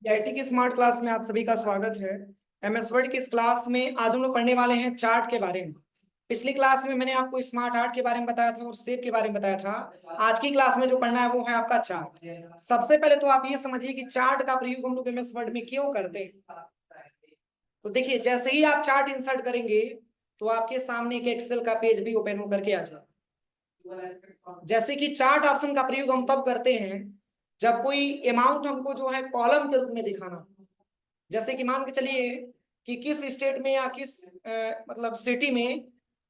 IT की smart class में आप सभी का स्वागत है। एमएस वर्ड की इस क्लास में आज हम लोग पढ़ने वाले हैं चार्ट के बारे में। पिछली क्लास में मैंने आपको स्मार्ट आर्ट के बारे में बताया था और शेप के बारे में बताया था। आज की क्लास में जो पढ़ना है वो है आपका चार्ट। सबसे पहले तो आप ये समझिए कि चार्ट का प्रयोग हम लोग एमएस वर्ड में क्यों करते हैं। तो देखिए, जैसे ही आप चार्ट इंसर्ट करेंगे तो आपके सामने एक एक्सेल का पेज भी ओपन होकर के आ जाएगा। जैसे कि चार्ट ऑप्शन का प्रयोग हम तब करते हैं जब कोई अमाउंट हमको जो है कॉलम के रूप में दिखाना। जैसे कि मान के चलिए कि किस स्टेट में या किस मतलब सिटी में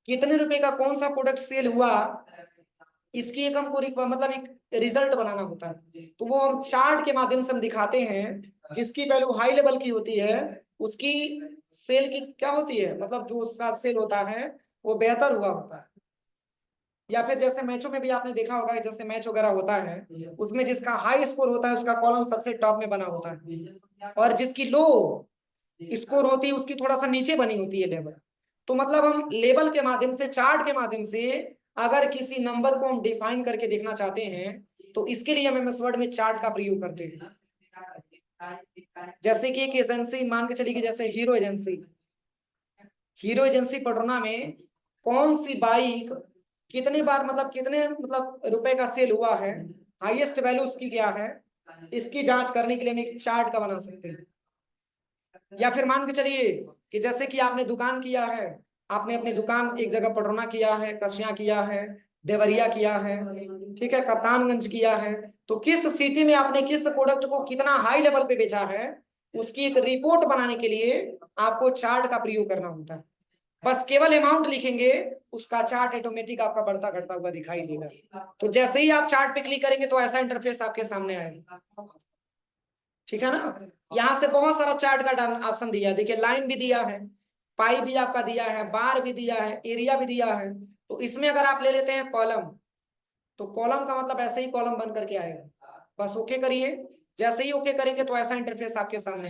कितने रुपए का कौन सा प्रोडक्ट सेल हुआ, इसकी एक हमको मतलब एक रिजल्ट बनाना होता है। तो वो हम चार्ट के माध्यम से हम दिखाते हैं। जिसकी वैल्यू हाई लेवल की होती है उसकी सेल की क्या होती है, मतलब जो उसका सेल होता है वो बेहतर हुआ होता है। या फिर जैसे मैचों में भी आपने देखा होगा, जैसे मैच वगैरह होता है उसमें जिसका हाई स्कोर होता है उसका कॉलम सबसे टॉप में बना होता है, और जिसकी लो स्कोर होती है उसकी थोड़ा सा नीचे बनी होती है लेवल। तो मतलब हम लेवल के माध्यम से, चार्ट के माध्यम से अगर किसी नंबर को हम डिफाइन करके देखना चाहते हैं तो इसके लिए हम एमएस वर्ड में चार्ट का प्रयोग करते हैं। जैसे कि एक एजेंसी मान के चलिए कि जैसे हीरो एजेंसी पटना में कौन सी बाइक कितनी बार मतलब कितने मतलब रुपए का सेल हुआ है, हाईएस्ट वैल्यू उसकी क्या है, इसकी जांच करने के लिए हम एक चार्ट का बना सकते हैं। या फिर मान के चलिए कि जैसे कि आपने दुकान किया है, आपने अपनी दुकान एक जगह पटरौना किया है, कसिया किया है, देवरिया किया है, ठीक है, कप्तानगंज किया है। तो किस सिटी में आपने किस प्रोडक्ट को कितना हाई लेवल पे बेचा है उसकी एक रिपोर्ट बनाने के लिए आपको चार्ट का प्रयोग करना होता है। बस केवल अमाउंट लिखेंगे, उसका चार्ट ऑटोमेटिक आपका बढ़ता घटता हुआ दिखाई देगा। तो जैसे ही आप चार्ट पे क्लिक करेंगे तो ऐसा इंटरफेस आपके सामने आएगा। ठीक है ना। यहाँ से बहुत सारा चार्ट का ऑप्शन दिया है, देखिए लाइन भी दिया है, पाई भी आपका दिया है, बार भी दिया है, एरिया भी दिया है। तो इसमें अगर आप ले लेते हैं कॉलम, तो कॉलम का मतलब ऐसे ही कॉलम बन करके आएगा। बस ओके करिए। जैसे ही ओके करेंगे तो ऐसा इंटरफेस आपके सामने,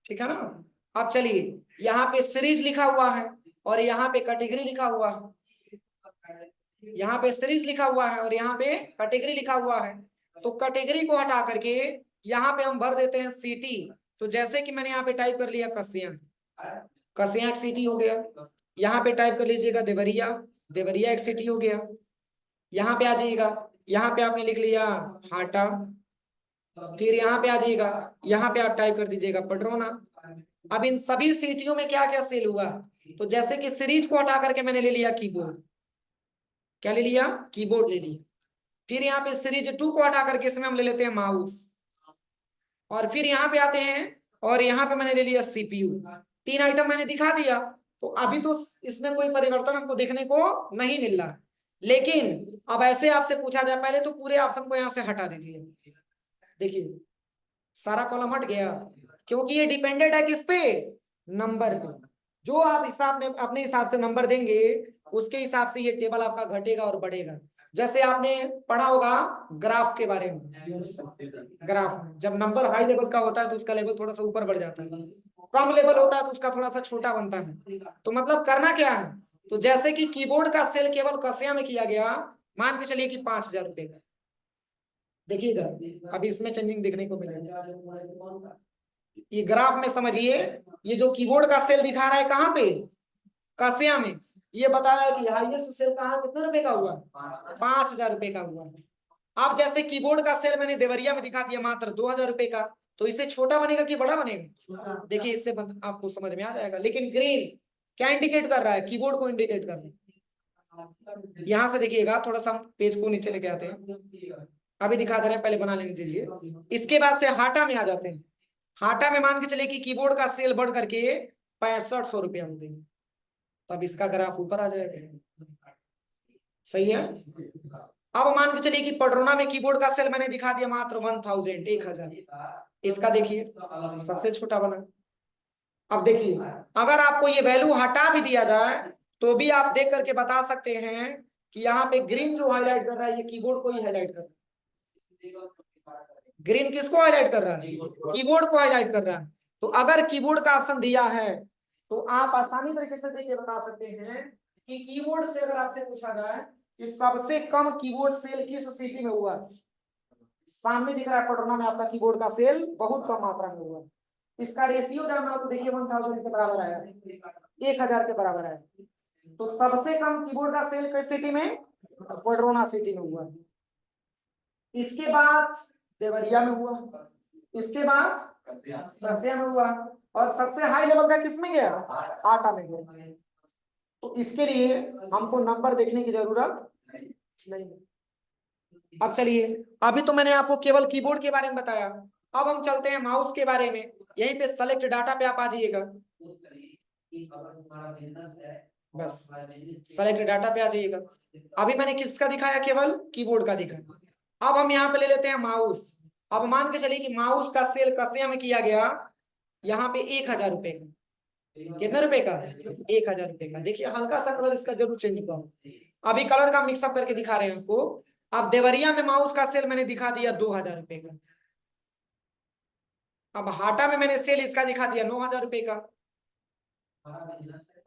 ठीक है ना। अब चलिए, यहाँ पे सीरीज लिखा हुआ है और यहाँ पे कैटेगरी लिखा हुआ है। यहाँ पे सीरीज लिखा हुआ है और यहाँ पे कैटेगरी लिखा हुआ है। तो कैटेगरी को हटा करके यहाँ पे हम भर देते हैं सिटी। तो जैसे कि मैंने यहाँ पे टाइप कर लिया कसिया, कसिया एक सिटी हो गया। यहाँ पे टाइप कर लीजिएगा देवरिया, देवरिया एक सिटी हो गया। यहाँ पे आ जाइएगा, यहाँ पे आपने लिख लिया हाटा, फिर यहाँ पे आ जाइएगा, यहाँ पे आप टाइप कर दीजिएगा पटरौना। अब इन सभी सिटियों में क्या क्या सेल हुआ, तो जैसे कि सीरीज को हटा करके मैंने ले लिया कीबोर्ड, क्या ले लिया, कीबोर्ड ले लिया। फिर यहाँ पे सीरीज 2 को हटा करके इसमें हम ले लेते हैं माउस, और फिर यहाँ पे आते हैं और यहाँ पे मैंने ले लिया सीपीयू। 3 आइटम मैंने दिखा दिया। तो अभी तो इसमें कोई परिवर्तन हमको देखने को नहीं मिल रहा, लेकिन अब ऐसे आपसे पूछा जाए, पहले तो पूरे ऑप्शन को यहाँ से हटा दीजिए। देखिए सारा कॉलम हट गया, क्योंकि ये डिपेंडेंट है किस पे, नंबर पे। जो आप हिसाब में अपने हिसाब से नंबर देंगे उसके हिसाब से ये टेबल आपका घटेगा और बढ़ेगा। जैसे आपने पढ़ा होगा ग्राफ के बारे में, ग्राफ में जब नंबर हाई लेवल का होता है तो उसका लेवल थोड़ा सा ऊपर बढ़ जाता है, कम लेवल होता है तो उसका थोड़ा सा छोटा बनता है। तो मतलब करना क्या है, तो जैसे कि कीबोर्ड का सेल केवल कसिया में किया गया, मान के चलिए कि 5,000 रुपए का, देखिएगा अभी इसमें चेंजिंग देखने को मिलेगा। ये ग्राफ में समझिए, ये जो कीबोर्ड का सेल दिखा रहा है कहाँ पे, कसिया में, ये बता रहा है कि हाईएस्ट सेल कहाँ कितने रुपए का हुआ, 5,000 रुपए का हुआ। अब जैसे कीबोर्ड का सेल मैंने देवरिया में दिखा दिया मात्र 2,000 रुपए का, तो इससे छोटा बनेगा कि बड़ा बनेगा, देखिए इससे आपको समझ में आ जाएगा। लेकिन ग्रीन क्या इंडिकेट कर रहा है, कीबोर्ड को इंडिकेट कर रहा है। यहां से देखिएगा, थोड़ा सा पेज को नीचे लेके आते हैं, अभी दिखा दे रहे हैं, पहले बना लेने दीजिए। इसके बाद से हाटा में आ जाते हैं। हाटा में मान के चलिए कि कीबोर्ड का सेल बढ़ करके 6500 रुपया हो गई, तब इसका ग्राफ ऊपर आ जाएगा। सही है। अब मान के चलिए कि पटरौना में कीबोर्ड का सेल मैंने दिखा दिया मात्र 1000, 1000, इसका देखिए सबसे छोटा बना। अब देखिए, अगर आपको ये वैल्यू हटा भी दिया जाए तो भी आप देख करके बता सकते हैं कि यहाँ पे ग्रीन जो हाईलाइट कर रहा है ये कीबोर्ड को ही हाईलाइट कर रहा है। ग्रीन किसको हाईलाइट कर रहा है, कीबोर्ड को हाईलाइट कर रहा है। तो अगर कीबोर्ड का ऑप्शन दिया है तो आप आसानी तरीके से देख के बता सकते हैं कि कीबोर्ड से अगर आपसे पूछा जाए कि सबसे कम कीबोर्ड सेल किस सिटी में हुआ, सामने दिख रहा है पटरोना में आपका कीबोर्ड का सेल बहुत कम मात्रा में हुआ है। इसका रेशियो जानना हो तो देखिए 1000 के बराबर आया, 1000 के बराबर आया। तो सबसे कम कीबोर्ड का सेल किस सिटी में? पटरोना सिटी में हुआ। इसके बाद देवरिया में हुआ, इसके बाद कसिया में हुआ, और सबसे हाई लेवल का किस में गया? आटा में गया। तो इसके लिए हमको नंबर देखने की जरूरत नहीं। अब चलिए, अभी तो मैंने आपको केवल कीबोर्ड के बारे में बताया, अब हम चलते हैं माउस के बारे में। यहीं पे सेलेक्ट डाटा पे आप आ जाइएगा, बस सेलेक्ट डाटा पे आ जाइएगा। अभी मैंने किसका दिखाया? केवल कीबोर्ड का दिखाया। अब हम यहाँ पे ले लेते हैं माउस। अब मान के चलिए कि माउस का सेल कसिया में किया गया यहाँ पे 1000 रुपए का। कितने रुपए का? 1000 रुपए का। देखिए हल्का सा कलर इसका जरूर चेंज हुआ, अभी कलर का मिक्सअप करके दिखा रहे हैं आपको। अब देवरिया में माउस का सेल मैंने दिखा दिया 2000 रुपए का। अब हाटा में मैंने सेल इसका दिखा दिया 9000 रुपए का,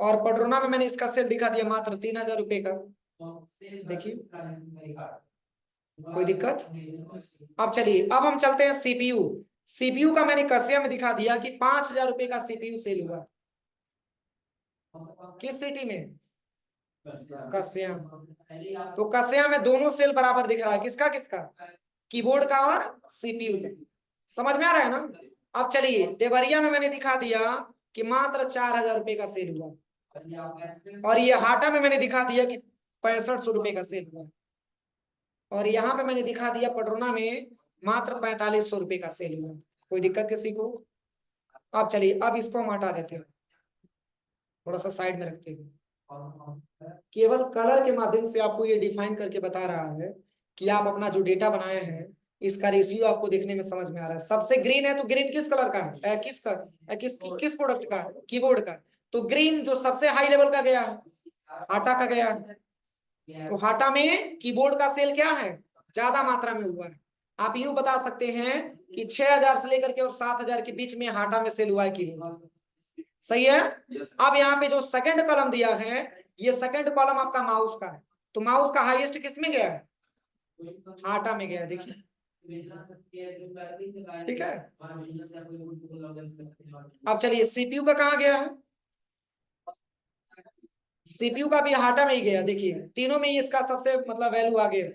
और पटरोना में मैंने इसका सेल दिखा दिया मात्र 3000 रुपए का। देखिए कोई दिक्कत? अब चलिए, अब हम चलते हैं सीपीयू। सीपीयू का मैंने कसिया में दिखा दिया कि 5000 रुपए का सीपीयू सेल हुआ। किस सिटी में? कसिया। तो कसिया में दोनों सेल बराबर दिख रहा है, किसका किसका? कीबोर्ड का और सीपीयू का। समझ में आ रहा है ना? अब चलिए, देवरिया में मैंने दिखा दिया कि मात्र 4000 रुपए का सेल हुआ, और ये हाटा में मैंने दिखा दिया कि 6500 रुपए का सेल हुआ, और यहाँ पे मैंने दिखा दिया पटरोना में मात्र 4500 रुपए का सेल हुआ। कोई दिक्कत किसी को? अब चलिए, अब इसको हम हटा देते हैं, थोड़ा सा साइड में रखते हैं। केवल कलर के माध्यम से आपको ये डिफाइन करके बता रहा है कि आप अपना जो डेटा बनाए हैं इसका रेशियो आपको देखने में समझ में आ रहा है। सबसे ग्रीन है तो ग्रीन किस कलर का है? किस प्रोडक्ट का है? कीबोर्ड का। तो ग्रीन जो सबसे हाई लेवल का गया है, हाटा का गया है। तो हाटा में कीबोर्ड का सेल क्या है? ज्यादा मात्रा में हुआ है। आप यूं बता सकते हैं कि 6000 से लेकर के और 7000 के बीच में हाटा में सेल हुआ है कीबोर्ड। सही है। अब यहाँ पे जो सेकंड कॉलम दिया है, ये सेकंड कॉलम आपका माउस का है। तो माउस का हाईएस्ट किस में गया है? हाटा में गया। देखिए ठीक है। अब चलिए, सीपीयू का कहाँ गया है? सीपीयू का भी हाटा में ही गया। देखिए तीनों में ही इसका सबसे मतलब वैल्यू आ गया।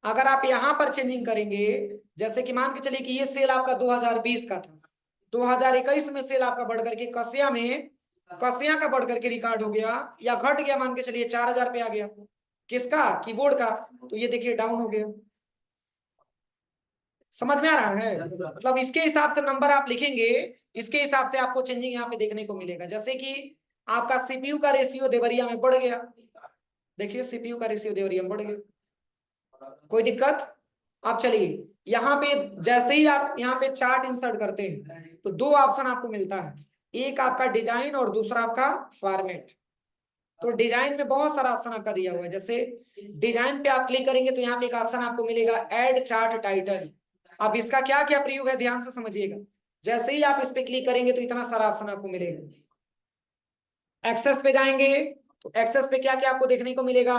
अगर आप यहाँ पर चेंजिंग करेंगे, जैसे कि मान के चलिए कि ये सेल आपका 2020 का था, 2021 में सेल आपका बढ़ करके कसिया का बढ़ करके रिकॉर्ड हो गया या घट गया, मान के चलिए 4000 पे आ गया। किसका? कीबोर्ड का। तो ये देखिए डाउन हो गया। समझ में आ रहा है? मतलब इसके हिसाब से नंबर आप लिखेंगे, इसके हिसाब से आपको चेंजिंग यहाँ पे देखने को मिलेगा। जैसे कि आपका सीपीयू का रेशियो देवरिया में बढ़ गया। देखिए सीपीयू का रेशियो देवरिया में बढ़ गया। कोई दिक्कत? अब चलिए, यहाँ पे जैसे ही आप यहाँ पे चार्ट इंसर्ट करते हैं तो दो ऑप्शन आपको मिलता है, एक आपका डिजाइन और दूसरा आपका फॉर्मेट। तो डिजाइन में बहुत सारा ऑप्शन आपका दिया हुआ है। जैसे डिजाइन पे आप क्लिक करेंगे तो यहाँ पे एक ऑप्शन आपको मिलेगा ऐड चार्ट टाइटल। अब इसका क्या क्या प्रयोग है ध्यान से समझिएगा। जैसे ही आप इस पे क्लिक करेंगे तो इतना सारा ऑप्शन आपको मिलेगा। एक्सेस पे जाएंगे तो एक्सेस पे क्या क्या आपको देखने को मिलेगा?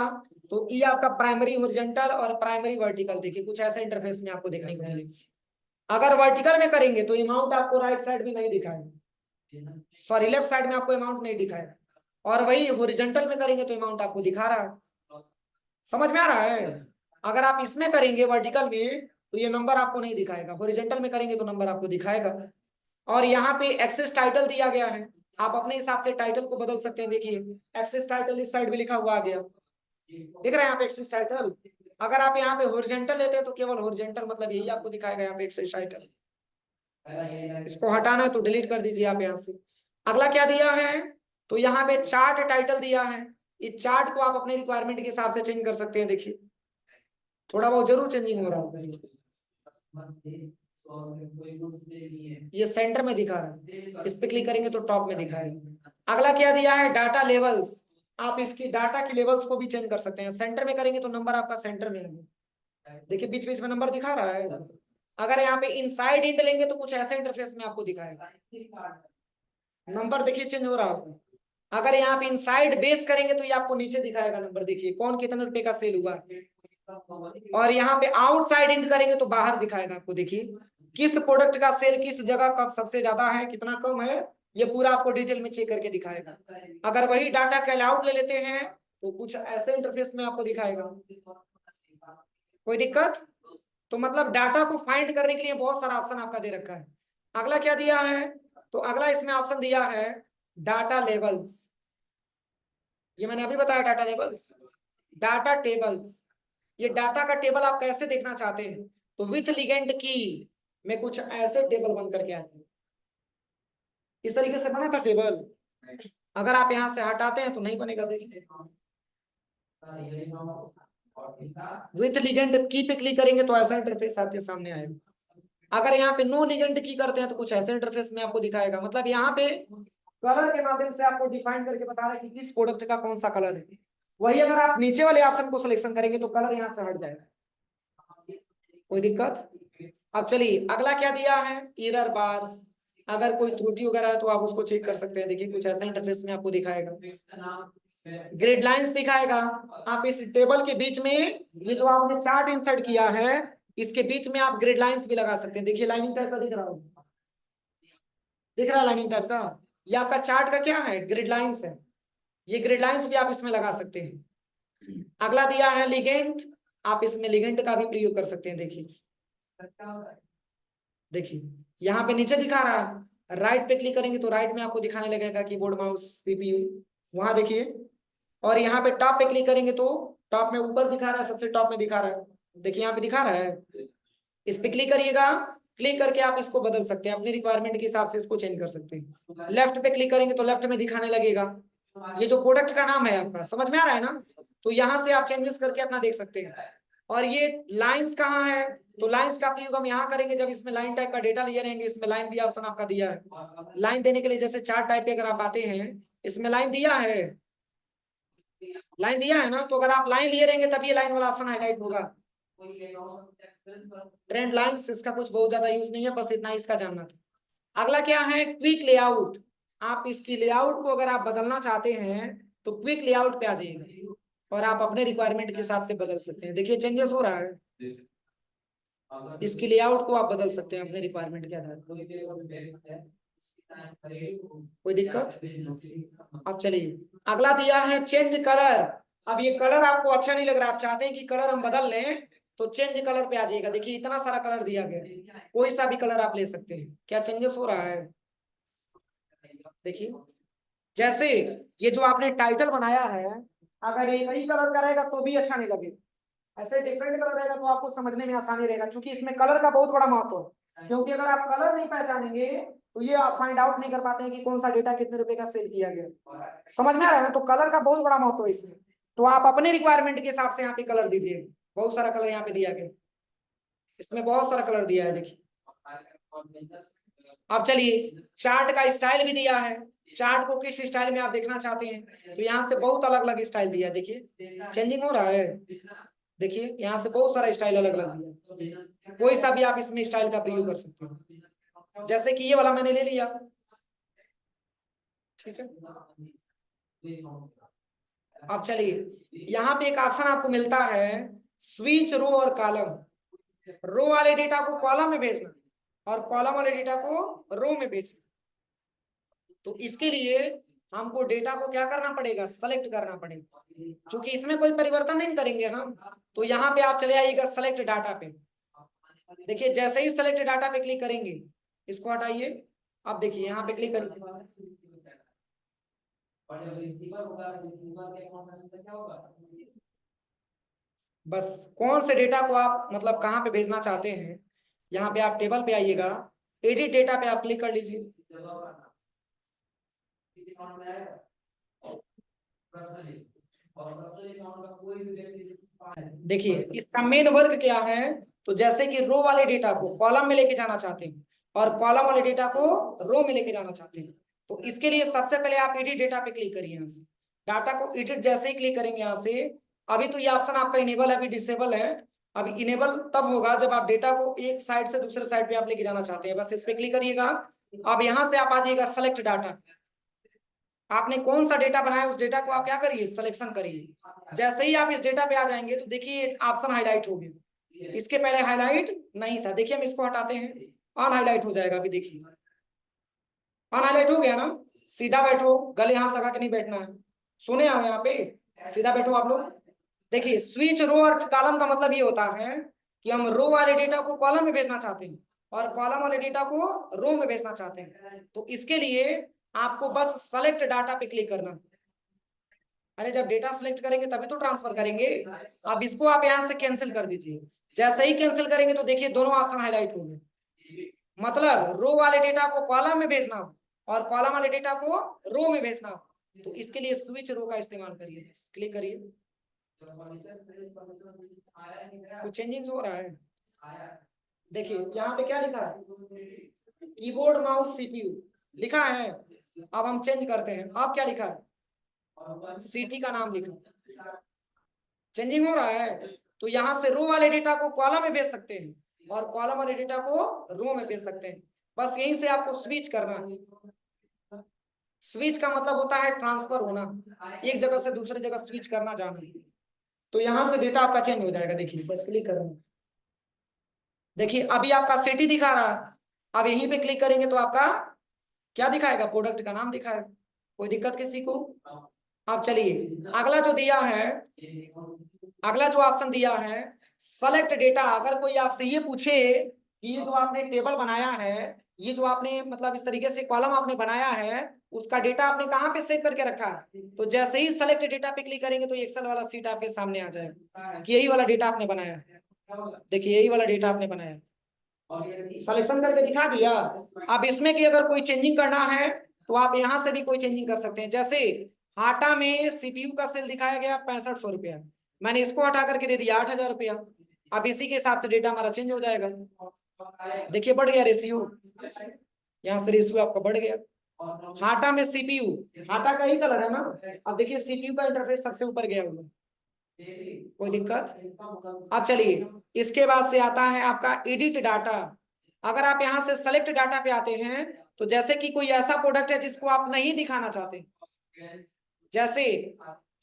तो ये आपका प्राइमरी हॉरिजॉन्टल और प्राइमरी वर्टिकल, देखिए कुछ ऐसा इंटरफेस में आपको देखने को मिलेगा। अगर वर्टिकल में करेंगे तो अमाउंट आपको राइट साइड में नहीं दिखाएगा, सॉरी लेफ्ट साइड में आपको अमाउंट नहीं दिखाएगा, और वही हॉरिजॉन्टल में करेंगे तो अमाउंट आपको दिखा रहा है। समझ में आ रहा है? अगर आप इसमें करेंगे वर्टिकल में तो ये नंबर आपको नहीं दिखाएगा, हॉरिजॉन्टल में करेंगे तो नंबर आपको दिखाएगा। और यहाँ पे एक्सेस टाइटल दिया गया है, आप अपने हिसाब से टाइटल को बदल सकते हैं। देखिए एक्सेस टाइटल इस साइड भी लिखा हुआ आ गया, दिख रहा है यहाँ पे एक्सेस टाइटल। अगर आप यहाँ पे हॉरिजॉन्टल लेते हैं तो केवल हॉरिजॉन्टल मतलब यही आपको दिखाएगा यहाँ पे एक्सेस टाइटल। इसको हटाना है तो डिलीट कर दीजिए आप यहाँ से। अगला क्या दिया है? तो यहाँ पे चार्ट टाइटल दिया है। इस चार्ट को आप अपने रिक्वायरमेंट के हिसाब से चेंज कर सकते हैं। देखिए थोड़ा बहुत जरूर चेंजिंग हो रहा होगा। ये सेंटर में दिखा रहा है, इस पे क्लिक करेंगे तो टॉप में दिखाएगा। अगला क्या दिया है? Data levels. आप इसकी डाटा की लेवल्स को भी चेंज कर सकते हैं। सेंटर में करेंगे तो नंबर आपका सेंटर में है, देखिए बीच बीच में नंबर दिखा रहा है। अगर यहाँ पे इनसाइड इंट लेंगे तो कुछ ऐसे इंटरफेस में आपको दिखाएगा, नंबर देखिए चेंज हो रहा होगा। अगर यहाँ पे इनसाइड बेस करेंगे तो ये आपको नीचे दिखाएगा नंबर, देखिए कौन कितने रुपए का सेल हुआ है। और यहाँ पे आउटसाइड इंट करेंगे तो बाहर दिखाएगा आपको। देखिए किस प्रोडक्ट का सेल किस जगह कब सबसे ज्यादा है, कितना कम है, ये पूरा आपको डिटेल में चेक करके दिखाएगा। अगर वही डाटा कैल आउट ले लेते हैं तो कुछ ऐसे इंटरफेस में आपको दिखाएगा। कोई दिक्कत? तो मतलब डाटा को फाइंड करने के लिए बहुत सारा ऑप्शन आपका दे रखा है। अगला क्या दिया है? तो अगला इसमें ऑप्शन दिया है डाटा लेवल्स। ये मैंने अभी बताया डाटा लेवल्स, डाटा टेबल्स। ये डाटा का टेबल आप कैसे देखना चाहते हैं? तो विथ लिगेंड की में कुछ ऐसे टेबल बन करके आते हैं। इस तरीके से बना था टेबल। अगर आप यहाँ से हटाते हैं तो नहीं बनेगा। देखिए विथ लिगेंड की पे क्लिक करेंगे तो ऐसा इंटरफेस आपके सामने आएगा। अगर यहाँ पे नो लिगेंड की करते हैं तो कुछ ऐसे इंटरफेस में आपको दिखाएगा। मतलब यहाँ पे कलर के माध्यम से आपको डिफाइन करके बता रहा है कि किस प्रोडक्ट का कौन सा कलर है। वही अगर आप नीचे वाले ऑप्शन को सिलेक्शन करेंगे तो कलर यहाँ से हट जाएगा। कोई दिक्कत? अब चलिए अगला क्या दिया है? Error bars. अगर कोई त्रुटि वगैरह है तो आप उसको चेक कर सकते हैं। देखिए कुछ ऐसा इंटरफेस में आपको दिखाएगा। ग्रिड लाइंस दिखाएगा। आप इस टेबल के बीच में ये जो आपने चार्ट इंसर्ट किया है इसके बीच में आप ग्रिड लाइंस भी लगा सकते हैं। देखिए लाइनिंग टाइप का दिख रहा होगा, दिख रहा है लाइनिंग टाइप का। ये आपका चार्ट का क्या है? ग्रिड लाइंस है। ये ग्रिड लाइंस भी आप इसमें लगा सकते हैं। अगला दिया है लिगेंड। आप इसमें लिगेंड का भी प्रयोग कर सकते हैं। देखिए देखिए यहाँ पे नीचे दिखा रहा है, राइट पे क्लिक करेंगे तो राइट में आपको दिखाने लगेगा कीबोर्ड माउस सीपीयू, वहां देखिए। और यहाँ पे टॉप पे क्लिक करेंगे तो टॉप में ऊपर दिखा रहा है, सबसे टॉप में दिखा रहा है। देखिए यहाँ पे दिखा रहा है, इस पे क्लिक करिएगा। क्लिक करके आप इसको बदल सकते हैं, अपनी रिक्वायरमेंट के हिसाब से इसको चेंज कर सकते हैं। लेफ्ट पे क्लिक करेंगे तो लेफ्ट में दिखाने लगेगा। ये जो प्रोडक्ट का नाम है आपका, समझ में आ रहा है ना? तो यहाँ से आप चेंजेस करके अपना देख सकते हैं। और ये लाइंस कहाँ है? तो लाइंस का प्रयोग हम यहाँ करेंगे जब इसमें लाइन टाइप का डेटा लिए रहेंगे। इसमें लाइन भी ऑप्शन आपका दिया है। लाइन देने के लिए जैसे चार्ट टाइप पे अगर आप आते हैं, इसमें लाइन दिया है, लाइन दिया है ना। तो अगर आप लाइन लिए रहेंगे तब ये लाइन वाला ऑप्शन हाईलाइट होगा। ट्रेंड लाइंस इसका कुछ बहुत ज्यादा यूज नहीं है, बस इतना इसका जानना था। अगला क्या है? Quick layout. आप इसकी लेआउट को अगर आप बदलना चाहते हैं तो क्विक लेआउट पे आ जाइएगा और आप अपने रिक्वायरमेंट के हिसाब से बदल सकते हैं। देखिए चेंजेस हो रहा है, इसकी लेआउट को आप बदल सकते हैं अपने रिक्वायरमेंट के आधार पर। कोई दिक्कत? अब चलिए अगला दिया है चेंज कलर। अब ये कलर आपको अच्छा नहीं लग रहा, आप चाहते हैं कि कलर हम बदल लें तो चेंज कलर पे आ जाइएगा। देखिए इतना सारा कलर दिया गया, कोई सा भी कलर आप ले सकते हैं। क्या चेंजेस हो रहा है? देखिए जैसे ये जो आपने टाइटल बनाया है, अगर एक ही कलर का रहेगा तो भी अच्छा नहीं लगेगा। ऐसे डिफरेंट कलर रहेगा तो आपको समझने में आसानी रहेगा, क्योंकि इसमें कलर का बहुत बड़ा महत्व है। क्योंकि अगर आप कलर नहीं पहचानेंगे तो ये आप फाइंड आउट नहीं कर पाते हैं कि कौन सा डेटा कितने रुपए का सेल किया गया। समझ में आ रहा है ना? तो कलर का बहुत बड़ा महत्व है इसमें। तो आप अपने रिक्वायरमेंट के हिसाब से यहाँ पे कलर दीजिए। बहुत सारा कलर यहाँ पे दिया गया, इसमें बहुत सारा कलर दिया है। देखिए अब चलिए चार्ट का स्टाइल भी दिया है। चार्ट को किस स्टाइल में आप देखना चाहते हैं तो यहाँ से बहुत अलग अलग स्टाइल दिया है। देखिए चेंजिंग हो रहा है। देखिए यहाँ से बहुत सारा स्टाइल अलग अलग दिया, कोई सा भी आप इसमें स्टाइल का प्रयोग कर सकते हैं। जैसे कि ये वाला मैंने ले लिया, ठीक है। अब चलिए यहाँ पे एक ऑप्शन आपको मिलता है स्विच रो और कॉलम। रो वाले डेटा को कॉलम में भेजना और कॉलम वाले डेटा को रो में भेजना। तो इसके लिए हमको डेटा को क्या करना पड़ेगा? सेलेक्ट करना पड़ेगा। क्योंकि इसमें कोई परिवर्तन नहीं करेंगे हम, तो यहाँ पे आप चले आइएगा सेलेक्ट डाटा पे। देखिए जैसे ही सेलेक्ट डाटा पे क्लिक करेंगे, इसको हटाइए। अब देखिए यहाँ पे क्लिक करिए, बस कौन से डेटा को आप मतलब कहाँ पे भेजना चाहते हैं, यहाँ पे आप टेबल पे आइएगा, एडिट डेटा पे आप क्लिक कर लीजिए। देखिए इसका मेन वर्क क्या है? तो जैसे कि रो वाले डेटा को कॉलम में लेके जाना चाहते हैं और कॉलम वाले डेटा को रो में लेके जाना चाहते हैं, तो इसके लिए सबसे पहले आप एडिट डेटा पे क्लिक करिए। यहाँ से डाटा को एडिट जैसे ही क्लिक करेंगे यहाँ से, अभी तो ये ऑप्शन आपका इनेबल है, अभी डिसेबल है। अभी इनेबल तब होगा जब आप डेटा को एक साइड से दूसरे साइड पे आप लेके जाना चाहते हैं। बस इस पे क्लिक करिएगा। अब यहाँ से आप आ जाइएगा सेलेक्ट डाटा। आपने कौन सा डेटा बनाया, उस डेटा को आप क्या करिए, सिलेक्शन करिए। जैसे ही आप इस डेटा पे आ जाएंगे तो देखिए ऑप्शन हाईलाइट हो गया, इसके पहले हाईलाइट नहीं था। देखिए हम इसको हटाते हैं, ऑन हाईलाइट हो जाएगा। अभी देखिए ऑन हाईलाइट हो गया ना। सीधा बैठो, गले हाथ लगा के नहीं बैठना है। सुने आप यहाँ पे, सीधा बैठो आप लोग। देखिए स्विच रो और कॉलम का मतलब ये होता है कि हम रो वाले डेटा को कॉलम में भेजना चाहते हैं और कॉलम वाले डेटा को रो में भेजना चाहते हैं। तो इसके लिए आपको बस सेलेक्ट डाटा पे क्लिक करना। अरे जब डेटा सेलेक्ट करेंगे तभी तो ट्रांसफर करेंगे। अब इसको आप यहाँ से कैंसिल कर दीजिए। जैसे ही कैंसिल करेंगे तो देखिए दोनों ऑप्शन हाईलाइट होंगे। मतलब रो वाले डेटा को कॉलम में भेजना हो और कॉलम वाले डेटा को रो में भेजना हो, तो इसके लिए स्विच रो का इस्तेमाल करिए। क्लिक करिए। कुछ चेंजिंग हो रहा है। देखिए यहाँ पे क्या लिखा है, कीबोर्ड माउस सीपीयू लिखा है। अब हम चेंज करते हैं। अब क्या लिखा है, सीटी का नाम लिखा। चेंजिंग हो रहा है। तो यहाँ से रो वाले डेटा को कॉलम में भेज सकते हैं और कॉलम वाले डेटा को रो में भेज सकते हैं। बस यहीं से आपको स्विच करना है। स्विच का मतलब होता है ट्रांसफर होना, एक जगह से दूसरे जगह स्विच करना जाना। तो यहाँ से डेटा आपका चेंज हो जाएगा। देखिए बस क्लिक करना। देखिए अभी आपका सिटी दिखा रहा है। अब यहीं पे क्लिक करेंगे तो आपका क्या दिखाएगा, प्रोडक्ट का नाम दिखाएगा। कोई दिक्कत किसी को। अब चलिए अगला जो दिया है, अगला जो ऑप्शन दिया है सेलेक्ट डेटा। अगर कोई आपसे ये पूछे कि ये जो आपने टेबल बनाया है, ये जो आपने मतलब इस तरीके से कॉलम आपने बनाया है, उसका डेटा आपने कहाँ पे सेव करके रखा है, तो जैसे ही सेलेक्ट डेटा पे क्लिक करेंगे तो एक्सेल वाला सीट आपके सामने आ जाएगा कि यही वाला डेटा आपने बनाया है। देखिए यही वाला डेटा आपने बनाया, सिलेक्शन करके दिखा दिया। अब इसमें कि अगर कोई चेंजिंग करना है तो आप यहाँ से भी कोई चेंजिंग कर सकते हैं। जैसे हाटा में सीपीयू का सेल दिखाया गया 6500 रुपया, मैंने इसको हटा करके दे दिया 8000 रुपया। अब इसी के हिसाब से डेटा हमारा चेंज हो जाएगा। देखिए बढ़ गया रेशियो, यहाँ से रेशियो आपका बढ़ गया। हाटा में सीपीयू, हाटा का ही कलर है ना। अब देखिए सीपीयू का इंटरफेस सबसे ऊपर गया हुआ, कोई दिक्कत। अब चलिए इसके बाद से आता है आपका एडिट डाटा। अगर आप यहाँ से सेलेक्ट डाटा पे आते हैं तो जैसे कि कोई ऐसा प्रोडक्ट है जिसको आप नहीं दिखाना चाहते, जैसे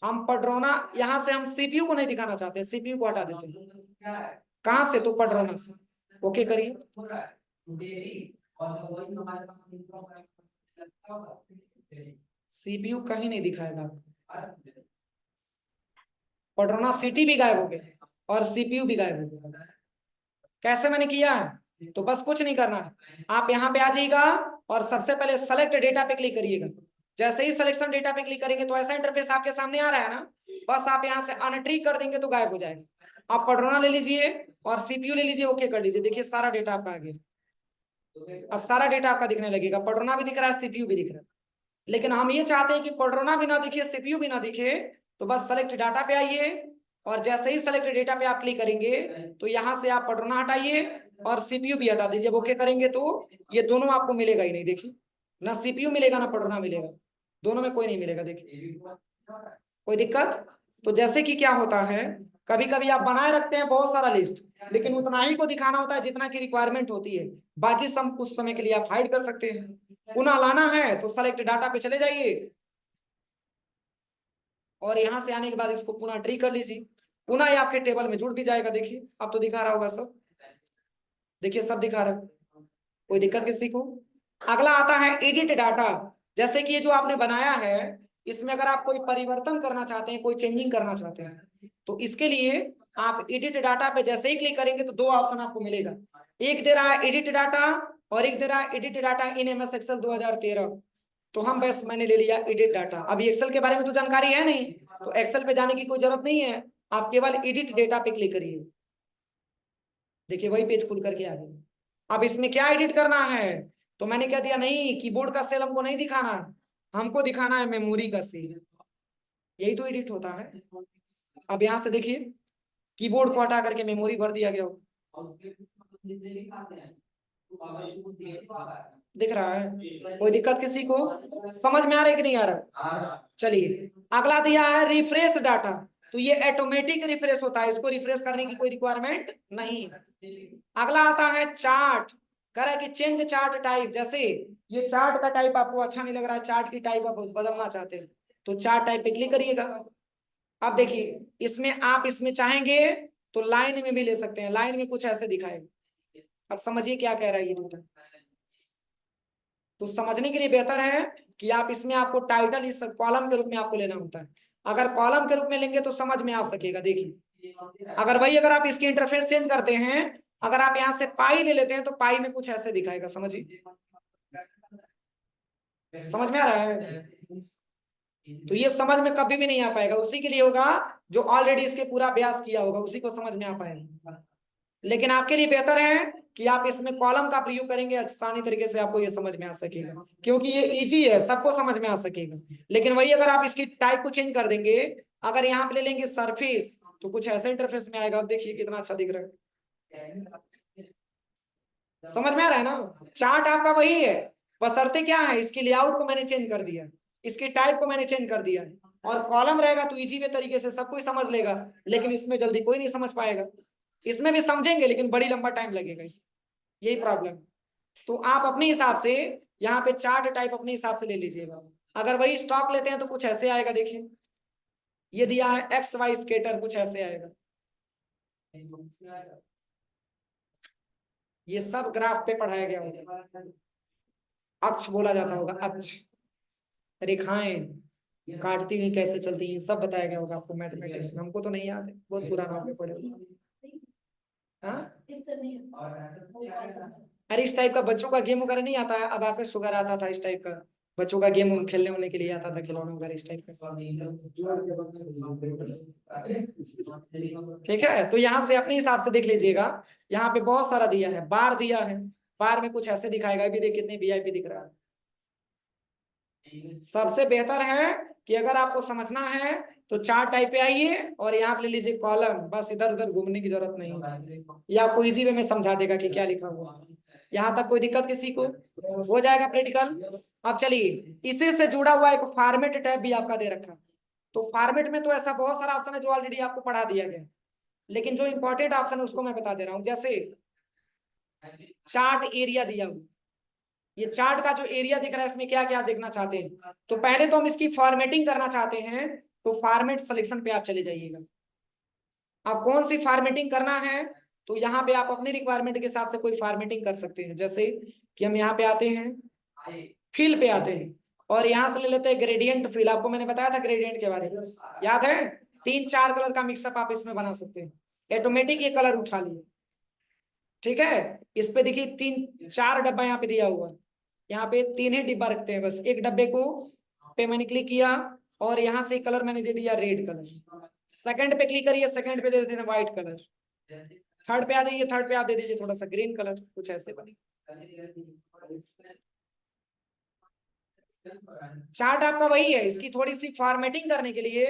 हम पडरोना, यहाँ से हम सीपीयू को नहीं दिखाना चाहते, सीपीयू को हटा देते हैं। कहाँ से, तो पडरोना से। ओके करिए। सीपीयू कहीं नहीं दिखाएगा, पडरोना सिटी भी गायब हो गए और सीपीयू भी गायब हो गया। कैसे मैंने किया है, तो बस कुछ नहीं करना है, आप यहाँ पे आ जाइएगा और सबसे पहले सेलेक्ट डेटा पे क्लिक करिएगा। जैसे ही सिलेक्शन डेटा पे क्लिक करेंगे तो ऐसा इंटरफेस आपके सामने आ रहा है ना, बस आप यहाँ से अनट्री कर देंगे तो गायब हो जाएगा। आप पडरोना ले लीजिए और सीपीयू ले लीजिए, ओके कर लीजिए। देखिए सारा डेटा आपका आ गया। अब सारा डेटा आपका दिखने लगेगा, पडरोना भी दिख रहा है, सीपीयू भी दिख रहा है। लेकिन हम ये चाहते हैं कि पडरोना भी ना दिखे, सीपीयू भी ना दिखे, तो बस सेलेक्ट डाटा पे आइए और जैसे ही सेलेक्ट डेटा पे आप क्लिक करेंगे तो यहाँ से आप पडरोना हटाइए और सीपीयू भी हटा दीजिए। ओके करेंगे तो ये दोनों आपको मिलेगा ही नहीं। देखिए ना सीपीयू मिलेगा ना पडरोना मिलेगा, दोनों में कोई नहीं मिलेगा। देखिए कोई दिक्कत। तो जैसे कि क्या होता है, कभी कभी आप बनाए रखते हैं बहुत सारा लिस्ट, लेकिन उतना ही को दिखाना होता है जितना की रिक्वायरमेंट होती है, बाकी सब कुछ समय के लिए आप हाइड कर सकते हैं। पुनः लाना है तो सेलेक्ट डाटा पे चले जाइए और यहाँ से आने के बाद इसको पुनः ट्री कर लीजिए, पुनः ये आपके टेबल में जुड़ भी जाएगा। देखिए अब तो दिखा रहा होगा सब, देखिए सब दिखा रहा है, कोई दिक्कत किसी को। अगला आता है एडिट डाटा। जैसे कि ये जो आपने बनाया है इसमें अगर आप कोई परिवर्तन करना चाहते हैं, कोई चेंजिंग करना चाहते हैं, तो इसके लिए आप एडिट डाटा पे जैसे ही क्लिक करेंगे तो दो ऑप्शन आपको मिलेगा। एक दे रहा है एडिट डाटा और एक दे रहा है edit data in MS Excel 2013। तो हम बस मैंने ले लिया एडिट डाटा। अभी एक्सेल के बारे में तो जानकारी है नहीं, तो एक्सेल पे जाने की कोई जरूरत नहीं है, आप केवल एडिट डेटा पे क्लिक करिए। देखिए वही पेज खुल करके आ गया। अब इसमें क्या एडिट करना है, तो मैंने क्या दिया, नहीं कीबोर्ड का सेल हमको नहीं दिखाना, हमको दिखाना है मेमोरी का सेल। यही तो एडिट होता है। अब यहाँ से देखिए कीबोर्ड को हटा करके मेमोरी भर दिया गया हो, दिख रहा है। कोई दिक्कत किसी को, समझ में आ रहा है कि नहीं आ रहा। चलिए अगला दिया है रिफ्रेश डाटा। तो ये ऑटोमेटिक रिफ्रेश होता है, इसको रिफ्रेश करने की कोई रिक्वायरमेंट नहीं। अगला आता है चार्ट। कह रहा है कि चेंज चार्ट टाइप, जैसे ये चार्ट का टाइप आपको अच्छा नहीं लग रहा है, चार्ट की टाइप आप बदलना चाहते हैं, तो चार्ट टाइप पे क्लिक करिएगा। अब देखिए इसमें आप इसमें चाहेंगे तो लाइन में भी ले सकते हैं, लाइन में कुछ ऐसे दिखाएगा। अब समझिए क्या कह रहा है ये दूसरा। तो समझने के लिए बेहतर है कि आप इसमें, आपको टाइटल इस कॉलम के रूप में आपको लेना होता है। अगर कॉलम के रूप में लेंगे तो समझ में आ सकेगा। देखिए अगर आप इसकी इंटरफेस चेंज करते हैं, अगर आप यहाँ से पाई ले लेते हैं तो पाई में कुछ ऐसे दिखाएगा। समझिए, समझ में आ रहा है? तो ये समझ में कभी भी नहीं आ पाएगा, उसी के लिए होगा जो ऑलरेडी इसके पूरा अभ्यास किया होगा, उसी को समझ में आ पाएगा। लेकिन आपके लिए बेहतर है कि आप इसमें कॉलम का प्रयोग करेंगे, आसानी तरीके से आपको ये समझ में आ सकेगा, क्योंकि ये इजी है, सबको समझ में आ सकेगा। लेकिन वही अगर आप इसकी टाइप को चेंज कर देंगे, अगर यहाँ पे ले लेंगे सरफेस, तो कुछ ऐसे इंटरफेस में आएगा। अब देखिए कितना अच्छा दिख रहा है, समझ में आ रहा है ना? चार्ट आपका वही है, बशर्ते क्या है, इसकी लेआउट को मैंने चेंज कर दिया, इसकी टाइप को मैंने चेंज कर दिया। और कॉलम रहेगा तो इजी वे तरीके से सब कोई समझ लेगा, लेकिन इसमें जल्दी कोई नहीं समझ पाएगा। इसमें भी समझेंगे लेकिन बड़ी लंबा टाइम लगेगा, इसमें यही प्रॉब्लम। तो आप अपने हिसाब से यहाँ पे चार्ट टाइप अपने हिसाब से ले लीजिएगा। अगर वही स्टॉक लेते हैं तो कुछ ऐसे आएगा। देखिए ये दिया है एक्स वाई स्केटर, कुछ ऐसे आएगा। ये सब ग्राफ पे पढ़ाया गया होगा, अक्ष बोला जाता होगा, अक्ष, रेखाएं काटती हुई कैसे चलती हैं, सब बताया गया होगा आपको मैथमेटिक्स में। हमको तो नहीं याद है, बहुत पुराना आपने पढ़े होगा। हाँ? अरे इस टाइप का बच्चों का गेम वगैरह नहीं आता है, अब आकर शुगर आता था इस टाइप का, बच्चों का गेम खेलने होने के लिए आता था, खिलौना वगैरह इस टाइप का। ठीक है, तो यहाँ से अपने हिसाब से देख लीजिएगा। यहाँ पे बहुत सारा दिया है, बार दिया है, बार में कुछ ऐसे दिखाएगा। अभी देखिए कितने वीआईपी दिख रहा है। सबसे बेहतर है कि अगर आपको समझना है तो चार्ट टाइप पे आइए और यहाँ पे ले लीजिए कॉलम, बस इधर उधर घूमने की जरूरत नहीं, ये आपको इजी वे में समझा देगा कि क्या लिखा हुआ। यहाँ तक कोई दिक्कत किसी को? हो जाएगा प्रैक्टिकल। अब चलिए, इसी से जुड़ा हुआ एक फॉर्मेट टैब भी आपका दे रखा है। तो फॉर्मेट में तो ऐसा बहुत सारा ऑप्शन है जो ऑलरेडी आपको पढ़ा दिया गया, लेकिन जो इंपॉर्टेंट ऑप्शन है उसको मैं बता दे रहा हूँ। जैसे चार्ट एरिया दिया हुआ, ये चार्ट का जो एरिया दिख रहा है इसमें क्या क्या देखना चाहते हैं, तो पहले तो हम इसकी फॉर्मेटिंग करना चाहते हैं, तो फॉर्मेट सिलेक्शन पे आप चले जाइएगा। आप कौन सी फॉर्मेटिंग करना है, तो यहाँ पे आप अपने रिक्वायरमेंट के हिसाब से कोई फॉर्मेटिंग कर सकते हैं। जैसे कि हम यहाँ पे आते हैं, फिल पे आते हैं और यहाँ से ले लेते हैं ग्रेडियंट फिल। आपको मैंने बताया था ग्रेडियंट के बारे में, याद है? 3-4 कलर का मिक्सअप आप इसमें बना सकते हैं। ऑटोमेटिक ये कलर उठा लिए, ठीक है? इस पे देखिए 3-4 डब्बा यहाँ पे दिया हुआ, यहाँ पे 3 ही डिब्बा रखते हैं बस। एक डब्बे को पे मैंने क्लिक किया और यहाँ से कलर मैंने दे दिया रेड कलर। सेकंड पे क्लिक करिए, सेकंड पे दे देते हैं व्हाइट कलर। थर्ड पे आ जाइए, थर्ड पे आप दे दीजिए थोड़ा सा ग्रीन कलर, कुछ ऐसे बने। चार्ट आपका वही है, इसकी थोड़ी सी फॉर्मेटिंग करने के लिए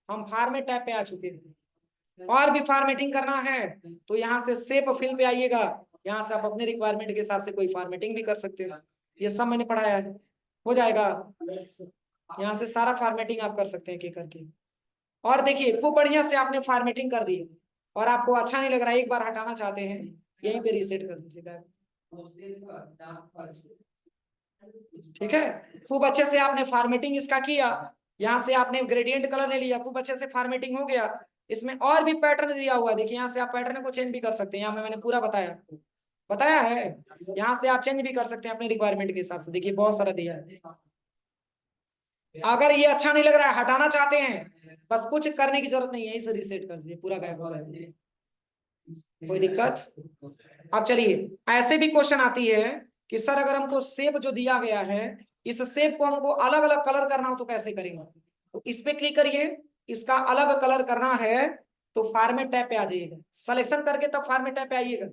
हम फॉर्मेट टैब पे आ चुके हैं। और भी फॉर्मेटिंग करना है तो यहाँ से शेप फिल पे आइएगा, यहाँ से आप अपने रिक्वायरमेंट के हिसाब से कोई फॉर्मेटिंग भी कर सकते हैं। ये सब मैंने पढ़ाया है, हो जाएगा। यहाँ से सारा फॉर्मेटिंग आप कर सकते हैं एक करके। और देखिए खूब बढ़िया से आपने फॉर्मेटिंग कर दी और आपको अच्छा नहीं लग रहा है, एक बार हटाना चाहते हैं, यहीं पे रीसेट कर दीजिएगा। ठीक है, खूब अच्छे से आपने फॉर्मेटिंग इसका किया, यहाँ से आपने ग्रेडियंट कलर ले लिया, खूब अच्छे से फॉर्मेटिंग हो गया। इसमें और भी पैटर्न दिया हुआ है, देखिए यहाँ से आप पैटर्न को चेंज भी कर सकते हैं। यहाँ में मैंने पूरा बताया आपको, बताया है। यहाँ से आप चेंज भी कर सकते हैं अपने रिक्वायरमेंट के हिसाब से, देखिए बहुत सारा दिया है। अगर ये अच्छा नहीं लग रहा है, हटाना चाहते हैं, बस कुछ करने की जरूरत नहीं है, इसे रीसेट कर दीजिए, पूरा गायब हो जाएगा। कोई दिक्कत? अब चलिए, ऐसे भी क्वेश्चन आती है कि सर अगर हमको शेप जो दिया गया है, इस शेप को हमको अलग अलग कलर करना हो तो कैसे करेंगे? तो इस पे क्लिक करिए, इसका अलग कलर करना है तो फॉर्मेट टैब पे आ जाइएगा, सिलेक्शन करके तब फॉर्मेट टैब पे आइएगा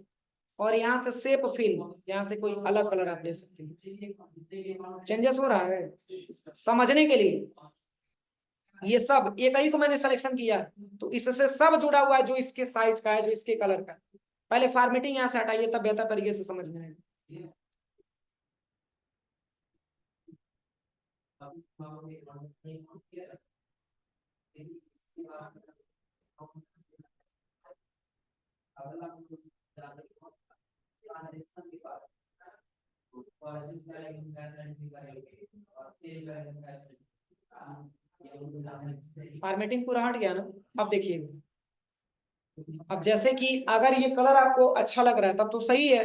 और यहाँ से शेप फिल, यहाँ से कोई अलग कलर आप ले सकते हैं। चेंजेस हो रहा है समझने के लिए। ये सब एक ही को मैंने सिलेक्शन किया तो इससे सब जुड़ा हुआ है, जो इसके साइज का है, जो इसके कलर का। पहले फॉर्मेटिंग यहाँ से हटाइए तब बेहतर तरीके से समझ में आएगा। फॉर्मेटिंग पूरा हट गया ना। अब देखिए, अब जैसे कि अगर ये कलर आपको अच्छा लग रहा है तब तो सही है,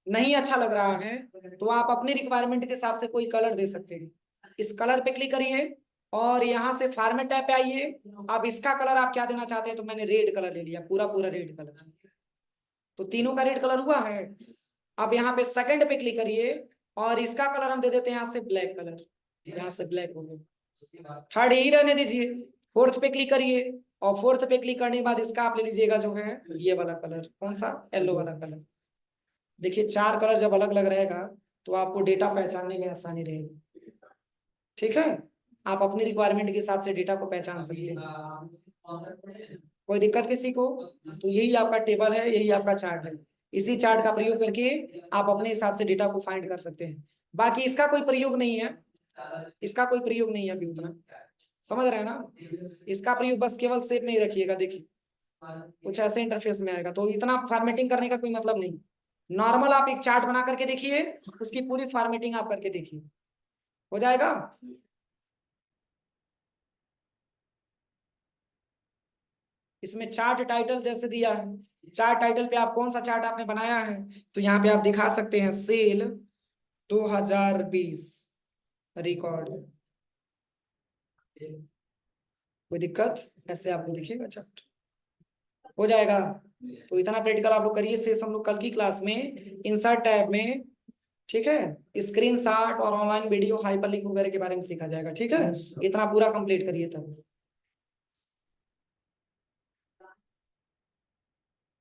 नहीं अच्छा लग रहा है तो आप अपने रिक्वायरमेंट के हिसाब से कोई कलर दे सकते हैं। इस कलर पे क्लिक करिए और यहाँ से फॉर्मेट टैब पे आइए। अब इसका कलर आप क्या देना चाहते हैं, तो मैंने रेड कलर ले लिया, पूरा पूरा रेड कलर, तो तीनों का रेड कलर हुआ है। अब यहाँ पे सेकंड पे क्लिक करिए और इसका कलर हम दे देते हैं यहाँ से ब्लैक कलर, यहाँ से ब्लैक हो गया। थर्ड यही रहने दीजिए। फोर्थ पे क्लिक करिए और फोर्थ पे क्लिक करने के बाद इसका आप ले लीजिएगा जो है ये वाला कलर, कौन सा, येलो वाला कलर। देखिए 4 कलर जब अलग अलग रहेगा तो आपको डेटा पहचानने में आसानी रहेगी। ठीक है, आप अपनी रिक्वायरमेंट के हिसाब से डेटा को पहचान सकते हैं। कोई दिक्कत किसी को, तो यही आपका टेबल है, यही आपका चार्ट है। इसी चार्ट का प्रयोग करके आप अपने हिसाब से डेटा को फाइंड कर सकते हैं। बाकी इसका कोई प्रयोग नहीं है, इसका कोई प्रयोग नहीं है अभी उतना, समझ रहे हैं ना। इसका प्रयोग बस केवल शेप में ही रखिएगा। देखिए कुछ ऐसे इंटरफेस में आएगा, तो इतना फॉर्मेटिंग करने का कोई मतलब नहीं। नॉर्मल आप एक चार्ट बना करके देखिए, उसकी पूरी फॉर्मेटिंग आप करके देखिए, हो जाएगा। इसमें चार्ट टाइटल जैसे दिया है, चार्ट टाइटल पे आप कौन सा चार्ट आपने बनाया है, तो यहाँ पे आप दिखा सकते हैं सेल 2020 रिकॉर्ड। कोई दिक्कत, ऐसे आप लोग लिखिएगा चार्ट, हो जाएगा। तो इतना प्रैक्टिकल आप लोग करिए। शेष हम लोग कल की क्लास में इंसर्ट टैब में, ठीक है, स्क्रीनशॉट और ऑनलाइन वीडियो हाइपरलिंक वगैरह के बारे में सीखा जाएगा। ठीक है, इतना पूरा कंप्लीट करिए तब।